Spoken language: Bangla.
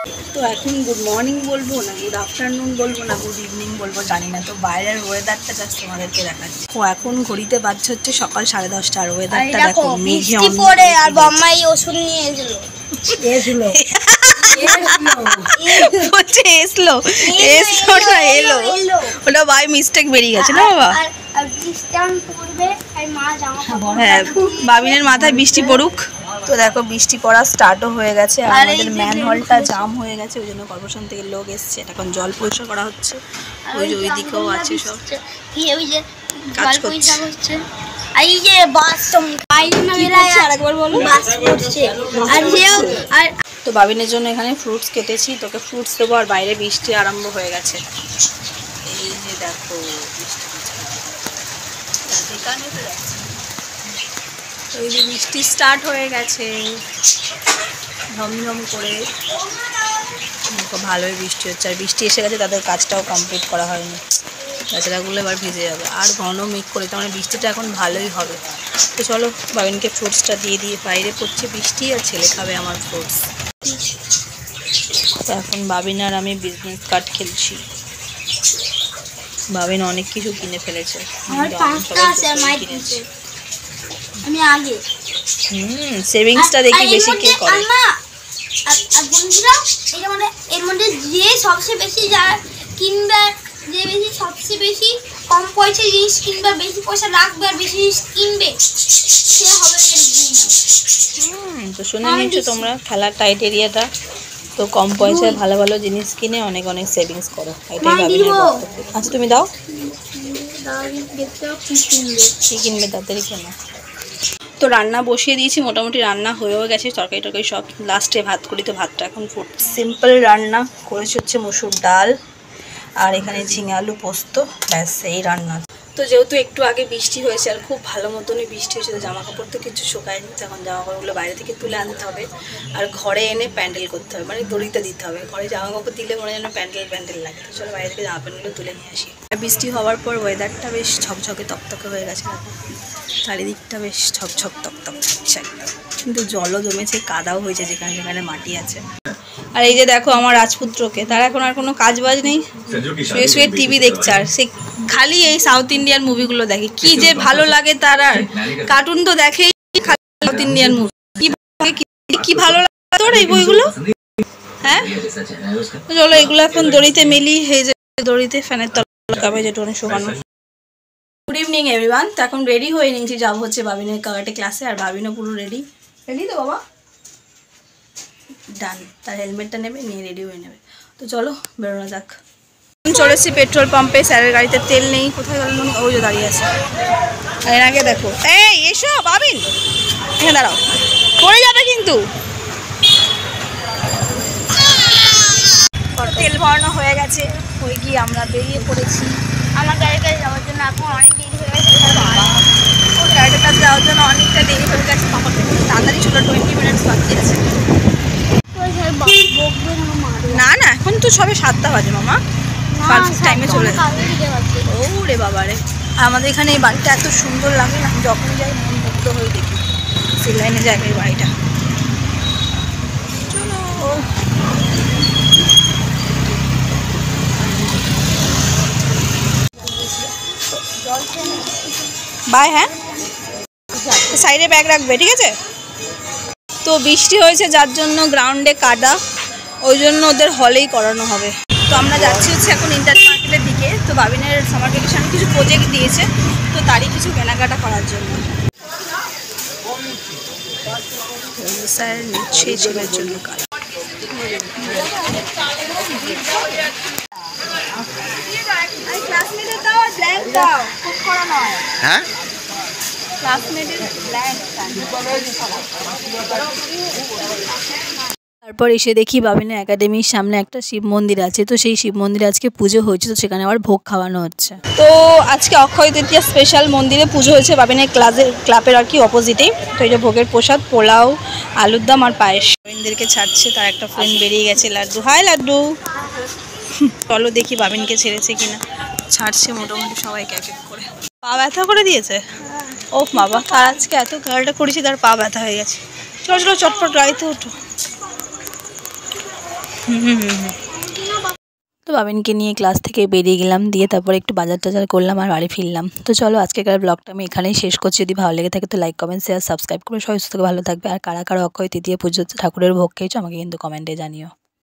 তো এখন গুড মর্নিং বলবো না গুড আফটারনুন বলবো না গুড ইভিনিং বলবো জানি না। তো বাইরের ওয়েদারটা জাস্ট তোমাদেরকে দেখাচ্ছি। ও এখন ঘড়িতে বাজছে হচ্ছে সকাল 10:30 আর ওয়েদারটা দেখো মেঘে পড়ে। আর বম্মাই ওষুধ নিয়ে এসলো ওটা বাই মিস্টেক বেরিয়ে গেছে না বাবা। হ্যাঁ বাবিনের মাথায় বৃষ্টি পড়ুক। তো দেখো বৃষ্টি পড়া স্টার্টও হয়ে গেছে আর আমাদের ম্যানহোলটা জাম হয়ে গেছে, ওই জন্য কর্পোরেশন থেকে লোক এসছে। এখন জল পরিষ্কার করা হচ্ছে, ওই যে ওইদিকেও আছে সব কাজ করছে। তো বাবিনের জন্য এখানে ফ্রুটস কেটেছি, তোকে ফ্রুটস দেবো। আর বাইরে বৃষ্টি আরম্ভ হয়ে গেছে, এই যে দেখো ওই যে বৃষ্টি স্টার্ট হয়ে গেছে ঝমঝম করে। ভালোই বৃষ্টি হচ্ছে, আর বৃষ্টি এসে গেছে, তাদের কাজটাও কমপ্লিট করা হয়নি, গাছড়াগুলো এবার ভিজে যাবে। আর ঘন মেঘ করে, তার মানে বৃষ্টিটা এখন ভালোই হবে। তো চলো বাবিনকে ফ্রুটসটা দিয়ে বাইরে পড়ছে বৃষ্টি, আর ছেলে খাবে আমার ফ্রুটস। তো এখন বাবিন আর আমি বিজনেস কার্ড খেলছি। বাবিন অনেক কিছু কিনে ফেলেছে, আমি আগে সেভিংসটা দেখি বেশি কে করে। আর বন্ধুরা এটা মানে এর মধ্যে যে সবচেয়ে বেশি যারা কিনবে, যে বেশি সবচেয়ে বেশি কম পয়সায় জিনিস কিনবে, বেশি পয়সা রাখবে আর বেশি জিনিস কিনবে, সে হবে এর উইনার। তো শুনে নিচ্ছ তোমরা খেলার টাইটেরিয়াটা। তো কম পয়সায় ভালো ভালো জিনিস কিনে অনেক অনেক সেভিংস করো, এটাই ভাবিনের বক্তব্য। আচ্ছা তুমি দাও, কি কিনবে তাড়াতাড়ি কেন। তো রান্না বসিয়ে দিয়েছি, মোটামুটি রান্না হয়েও গেছে, তরকারি টরকারি সব। লাস্টে ভাত করি, তো ভাতটা এখন সিম্পল রান্না করেছি হচ্ছে মসুর ডাল আর এখানে ঝিঙে আলু পোস্ত, ব্যাস এই রান্না। তো যেহেতু একটু আগে বৃষ্টি হয়েছে আর খুব ভালো মতনই বৃষ্টি হয়েছে, তো জামা কাপড় তো কিছু শুকায়নি, তখন জামা কাপড়গুলো বাইরে থেকে তুলে আনতে হবে আর ঘরে এনে প্যান্ডেল করতে হবে, মানে দড়িতে দিতে হবে। ঘরে জামা কাপড় দিলে মনে যেন প্যান্ডেল লাগে। তো চলো বাইরে থেকে জামা প্যান্টগুলো তুলে নিয়ে আসি। বৃষ্টি হওয়ার পর ওয়েদারটা বেশ ঝকঝকে তকতকে হয়ে গেছে, চারিদিকটা বেশ ঝকঝক তকতক করছে একদম, কিন্তু জলও জমেছে, কাদাও হয়েছে যেখানে যেখানে মাটি আছে। আর এই যে দেখো আমার রাজপুত্রকে, তার এখন আর কোনো কাজ বাজ নেই, শুয়ে শুয়ে টিভি দেখছে, আর সে খালি এই সাউথ ইন্ডিয়ান মুভিগুলো দেখে। কি যে ভালো লাগে তার, আর কার্টুন তো দেখেই, খালি সাউথ ইন্ডিয়ান মুভি। কি ভালো লাগে তোর এই বইগুলো? হ্যাঁ চলো এগুলো এখন দড়িতে মেলি, এই যে দড়িতে ফ্যানের তলাবে যেটা অনেক শোকানো। Good evening everyone. তো এখন রেডি হয়ে নিয়েছি, যাবো হচ্ছে বাবিনের কারাটে ক্লাসে, আর বাবিনও পুরো রেডি তো বাবা, ডান। তার হেলমেটটা নেবে, নিয়ে রেডি হয়ে নেবে। তো চলো বেরোনো যাক। চলে এসেছি পেট্রোল পাম্পে, স্যারের গাড়িতে তেল নেই, কোথায় গেল মনে, ওই যে দাঁড়িয়ে আছে। আর এর আগে দেখো, এই এসো বাবিন, এখানে দাঁড়াও, পড়ে যাবে কিন্তু। তেল ভরানো হয়ে গেছে, হয়ে গিয়ে আমরা বেরিয়ে পড়েছি আমার গাড়ির কাছে যাওয়ার জন্য। এখন অনেক দেরি হয়ে গেছে, ওর গাড়ির কাছে যাওয়ার জন্য অনেকটা দেরি হয়ে গেছে। তাড়াতাড়ি ছিল, 20 মিনিটস বাকি আছে। না না এখন তো সবে 7টা বাজে মামা, পারফেক্ট টাইমে চলে যাবে। ও রে বাবা রে, আমাদের এখানে এই বাড়িটা এত সুন্দর লাগে না, যখন যাই মন মুগ্ধ হয়ে দেখি সেই লাইনে জায়গায় এই বাড়িটা। চলো বাই। হ্যাঁ সাইডে ব্যাগ রাখবে, ঠিক আছে। তো বৃষ্টি হয়েছে যার জন্য গ্রাউন্ডে কাদা, ওই জন্য ওদের হলেই করানো হবে। তো আমরা যাচ্ছি হচ্ছে এখন ইন্টারনেট মার্কেটের দিকে। তো বাবিনের সামার ভ্যাকেশনে কিছু প্রজেক্ট দিয়েছে, তো তারই কিছু কেনাকাটা করার জন্য। স্যার নিচ্ছে ছেলের জন্য কাজ। হ্যাঁ তারপর এসে দেখি বাবিনের একাডেমির সামনে একটা শিব মন্দির আছে। তো সেই শিব মন্দিরে আজকে পুজো হয়েছে, তো সেখানে আবার ভোগ খাওয়ানো হচ্ছে। তো আজকে অক্ষয় তৃতীয়া স্পেশাল মন্দিরে পুজো হয়েছে বাবিনের ক্লাবের আর কি অপোজিটেই। তো এই যে ভোগের প্রসাদ, পোলাও, আলুর দম আর পায়েস। বাবিনদেরকে ছাড়ছে, তার একটা ফ্রেন্ড বেরিয়ে গেছে, লাড্ডু। হাই লাড্ডু, চলো দেখি বাবিনকে ছেড়েছে কিনা। ছাড়ছে মোটামুটি সবাইকে এক এক করে। পা ব্যথা করে দিয়েছে, ও বাবা, তার আজকে এত গাড়িটা করেছি, তার পা ব্যথা হয়ে গেছে। চলো চলো চটপট গাড়িতে ওঠো। তো বাবিনকে নিয়ে ক্লাস থেকে বেরিয়ে গেলাম, দিয়ে তারপরে একটু বাজার টাজার করলাম আর বাড়ি ফিরলাম। তো চলো আজকেকার ব্লগটা আমি এখানেই শেষ করছি। যদি ভালো লেগে থাকে তো লাইক কমেন্ট শেয়ার সাবস্ক্রাইব করে সবাই সুস্থ ভালো থাকবে। আর কারা কারা অক্ষয় তৃতীয়া পুজো ঠাকুরের ভোগ খেয়েছো আমাকে কিন্তু কমেন্টে জানিও।